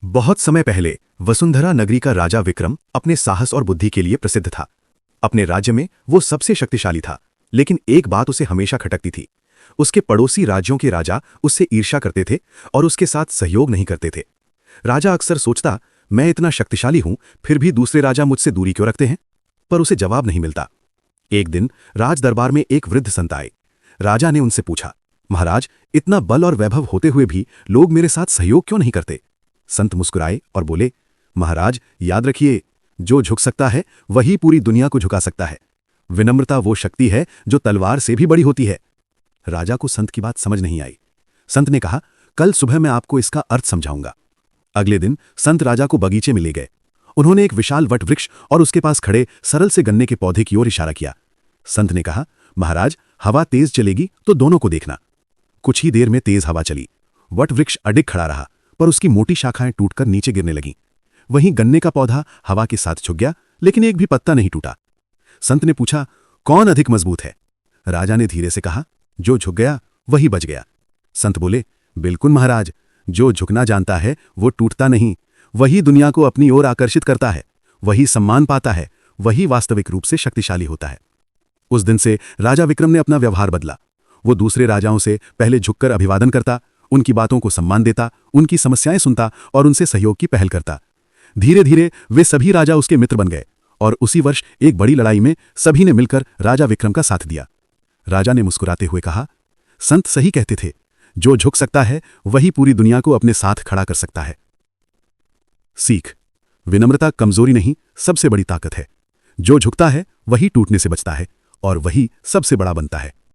बहुत समय पहले वसुंधरा नगरी का राजा विक्रम अपने साहस और बुद्धि के लिए प्रसिद्ध था। अपने राज्य में वो सबसे शक्तिशाली था, लेकिन एक बात उसे हमेशा खटकती थी। उसके पड़ोसी राज्यों के राजा उससे ईर्ष्या करते थे और उसके साथ सहयोग नहीं करते थे। राजा अक्सर सोचता, मैं इतना शक्तिशाली हूं, फिर भी दूसरे राजा मुझसे दूरी क्यों रखते हैं? पर उसे जवाब नहीं मिलता। एक दिन राज दरबार में एक वृद्ध संत आए। राजा ने उनसे पूछा, महाराज, इतना बल और वैभव होते हुए भी लोग मेरे साथ सहयोग क्यों नहीं करते? संत मुस्कुराए और बोले, महाराज, याद रखिए, जो झुक सकता है वही पूरी दुनिया को झुका सकता है। विनम्रता वो शक्ति है जो तलवार से भी बड़ी होती है। राजा को संत की बात समझ नहीं आई। संत ने कहा, कल सुबह मैं आपको इसका अर्थ समझाऊंगा। अगले दिन संत राजा को बगीचे में ले गए। उन्होंने एक विशाल वट वृक्ष और उसके पास खड़े सरल से गन्ने के पौधे की ओर इशारा किया। संत ने कहा, महाराज, हवा तेज चलेगी तो दोनों को देखना। कुछ ही देर में तेज हवा चली। वट वृक्ष अडिग खड़ा रहा, पर उसकी मोटी शाखाएं टूटकर नीचे गिरने लगीं। वहीं गन्ने का पौधा हवा के साथ झुक गया, लेकिन एक भी पत्ता नहीं टूटा। संत ने पूछा, कौन अधिक मजबूत है? राजा ने धीरे से कहा, जो झुक गया वही बच गया। संत बोले, बिल्कुल महाराज, जो झुकना जानता है वो टूटता नहीं, वही दुनिया को अपनी ओर आकर्षित करता है, वही सम्मान पाता है, वही वास्तविक रूप से शक्तिशाली होता है। उस दिन से राजा विक्रम ने अपना व्यवहार बदला। वो दूसरे राजाओं से पहले झुककर अभिवादन करता, उनकी बातों को सम्मान देता, उनकी समस्याएं सुनता और उनसे सहयोग की पहल करता। धीरे धीरे वे सभी राजा उसके मित्र बन गए और उसी वर्ष एक बड़ी लड़ाई में सभी ने मिलकर राजा विक्रम का साथ दिया। राजा ने मुस्कुराते हुए कहा, संत सही कहते थे, जो झुक सकता है वही पूरी दुनिया को अपने साथ खड़ा कर सकता है। सीख: विनम्रता कमजोरी नहीं, सबसे बड़ी ताकत है। जो झुकता है वही टूटने से बचता है और वही सबसे बड़ा बनता है।